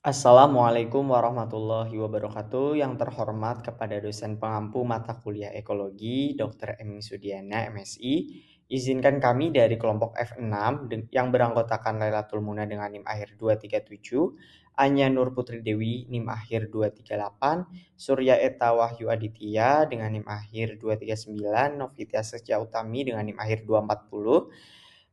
Assalamualaikum warahmatullahi wabarakatuh. Yang terhormat kepada dosen pengampu mata kuliah ekologi, Dr. Eming Sudiana, MSI. Izinkan kami dari kelompok F6 yang beranggotakan Lailatul Muna dengan NIM akhir 237, Anya Nur Putri Dewi NIM akhir 238, Surya Eta Wahyu Aditya dengan NIM akhir 239, Novita Setia Utami dengan NIM akhir 240,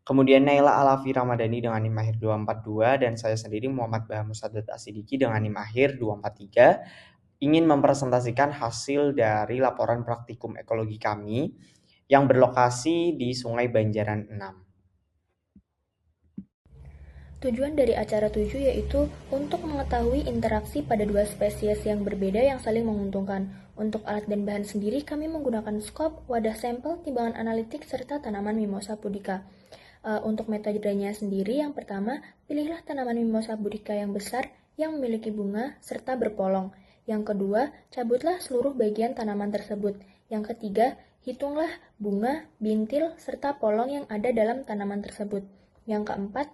kemudian Naila Alafi Ramadhani dengan NIM akhir 242 dan saya sendiri Muhammad Bahamus Sadat Asidiki dengan NIM akhir 243 ingin mempresentasikan hasil dari laporan praktikum ekologi kami yang berlokasi di Sungai Banjaran 6. Tujuan dari acara 7 yaitu untuk mengetahui interaksi pada dua spesies yang berbeda yang saling menguntungkan. Untuk alat dan bahan sendiri, kami menggunakan skop, wadah sampel, timbangan analitik, serta tanaman Mimosa pudica. Untuk metodenya sendiri, yang pertama, pilihlah tanaman Mimosa pudica yang besar, yang memiliki bunga, serta berpolong. Yang kedua, cabutlah seluruh bagian tanaman tersebut. Yang ketiga, hitunglah bunga, bintil, serta polong yang ada dalam tanaman tersebut. Yang keempat,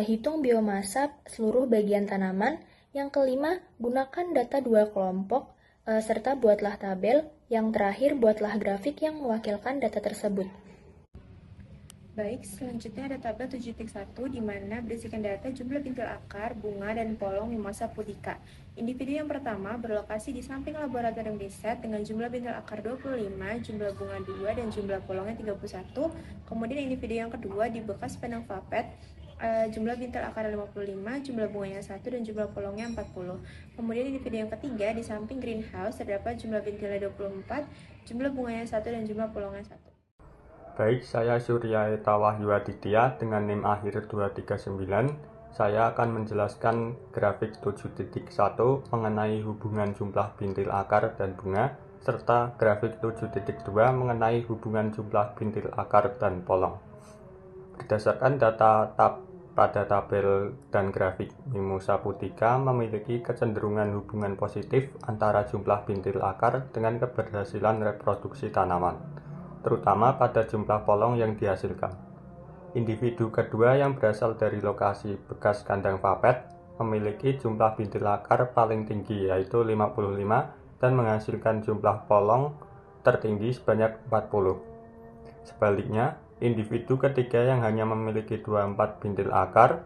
hitung biomasa seluruh bagian tanaman. Yang kelima, gunakan data dua kelompok, serta buatlah tabel. Yang terakhir, buatlah grafik yang mewakilkan data tersebut. Baik, selanjutnya ada tabel 7.1 di mana berisikan data jumlah bintil akar, bunga, dan polong Mimosa pudica. Individu yang pertama berlokasi di samping laboratorium riset dengan jumlah bintil akar 25, jumlah bunga 2, dan jumlah polongnya 31. Kemudian individu yang kedua di bekas Padang Vapet, jumlah bintil akar 55, jumlah bunganya 1, dan jumlah polongnya 40. Kemudian individu yang ketiga di samping greenhouse terdapat jumlah bintilnya 24, jumlah bunganya 1, dan jumlah polongnya 1. Baik, saya Surya Eta Wahyu Aditya dengan NIM akhir 239. Saya akan menjelaskan grafik 7.1 mengenai hubungan jumlah bintil akar dan bunga, serta grafik 7.2 mengenai hubungan jumlah bintil akar dan polong. Berdasarkan data pada tabel dan grafik, Mimosa pudica memiliki kecenderungan hubungan positif antara jumlah bintil akar dengan keberhasilan reproduksi tanaman, terutama pada jumlah polong yang dihasilkan. Individu kedua yang berasal dari lokasi bekas kandang vapet memiliki jumlah bintil akar paling tinggi yaitu 55 dan menghasilkan jumlah polong tertinggi sebanyak 40. Sebaliknya, individu ketiga yang hanya memiliki 24 bintil akar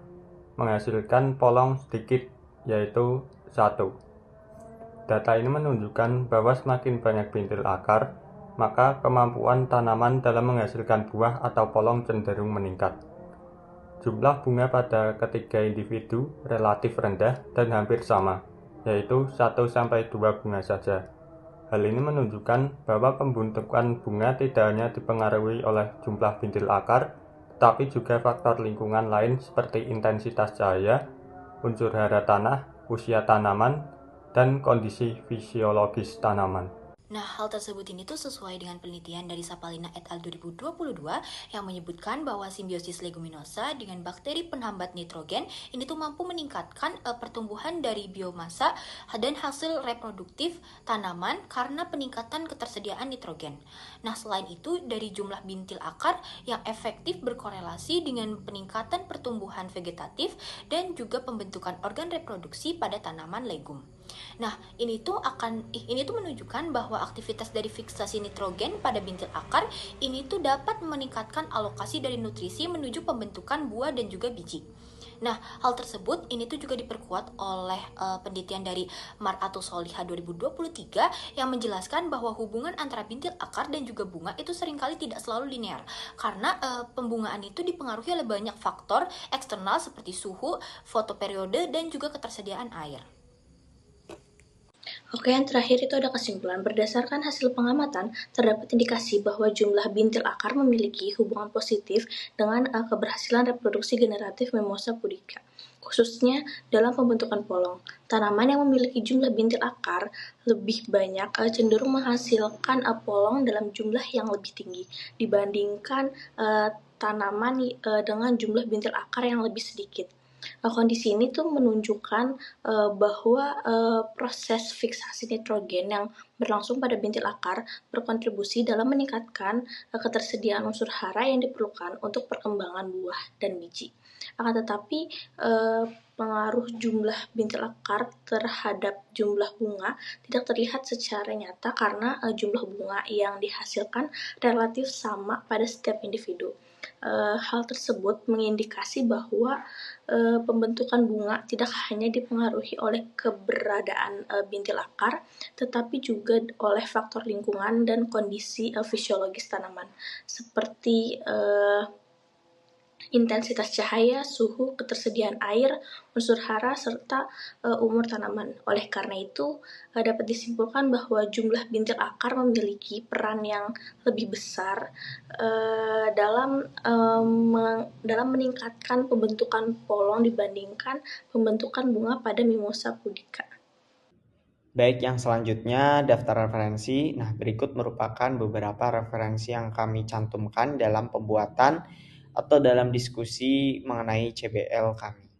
menghasilkan polong sedikit yaitu 1. Data ini menunjukkan bahwa semakin banyak bintil akar, maka kemampuan tanaman dalam menghasilkan buah atau polong cenderung meningkat. Jumlah bunga pada ketiga individu relatif rendah dan hampir sama, yaitu 1-2 bunga saja. Hal ini menunjukkan bahwa pembentukan bunga tidak hanya dipengaruhi oleh jumlah bintil akar, tetapi juga faktor lingkungan lain seperti intensitas cahaya, unsur hara tanah, usia tanaman, dan kondisi fisiologis tanaman. Nah, hal tersebut ini tuh sesuai dengan penelitian dari Sapalina et al. 2022 yang menyebutkan bahwa simbiosis leguminosa dengan bakteri penhambat nitrogen ini tuh mampu meningkatkan pertumbuhan dari biomasa dan hasil reproduktif tanaman karena peningkatan ketersediaan nitrogen. Nah, selain itu dari jumlah bintil akar yang efektif berkorelasi dengan peningkatan pertumbuhan vegetatif dan juga pembentukan organ reproduksi pada tanaman legum. Nah, ini tuh menunjukkan bahwa aktivitas dari fiksasi nitrogen pada bintil akar ini tuh dapat meningkatkan alokasi dari nutrisi menuju pembentukan buah dan juga biji. Nah, hal tersebut ini tuh juga diperkuat oleh penelitian dari Mar'atus Soliha 2023 yang menjelaskan bahwa hubungan antara bintil akar dan juga bunga itu seringkali tidak selalu linear karena pembungaan itu dipengaruhi oleh banyak faktor eksternal seperti suhu, fotoperiode, dan juga ketersediaan air. Oke, yang terakhir itu ada kesimpulan. Berdasarkan hasil pengamatan, terdapat indikasi bahwa jumlah bintil akar memiliki hubungan positif dengan keberhasilan reproduksi generatif Mimosa pudica, khususnya dalam pembentukan polong. Tanaman yang memiliki jumlah bintil akar lebih banyak cenderung menghasilkan polong dalam jumlah yang lebih tinggi dibandingkan tanaman dengan jumlah bintil akar yang lebih sedikit. Kondisi ini tuh menunjukkan bahwa proses fiksasi nitrogen yang berlangsung pada bintil akar berkontribusi dalam meningkatkan ketersediaan unsur hara yang diperlukan untuk perkembangan buah dan biji. Akan tetapi pengaruh jumlah bintil akar terhadap jumlah bunga tidak terlihat secara nyata karena jumlah bunga yang dihasilkan relatif sama pada setiap individu. Hal tersebut mengindikasi bahwa pembentukan bunga tidak hanya dipengaruhi oleh keberadaan bintil akar, tetapi juga oleh faktor lingkungan dan kondisi fisiologis tanaman, seperti intensitas cahaya, suhu, ketersediaan air, unsur hara, serta umur tanaman. Oleh karena itu, dapat disimpulkan bahwa jumlah bintil akar memiliki peran yang lebih besar dalam meningkatkan pembentukan polong dibandingkan pembentukan bunga pada Mimosa pudica. Baik, yang selanjutnya daftar referensi. Nah, berikut merupakan beberapa referensi yang kami cantumkan dalam pembuatan atau dalam diskusi mengenai CBL kami.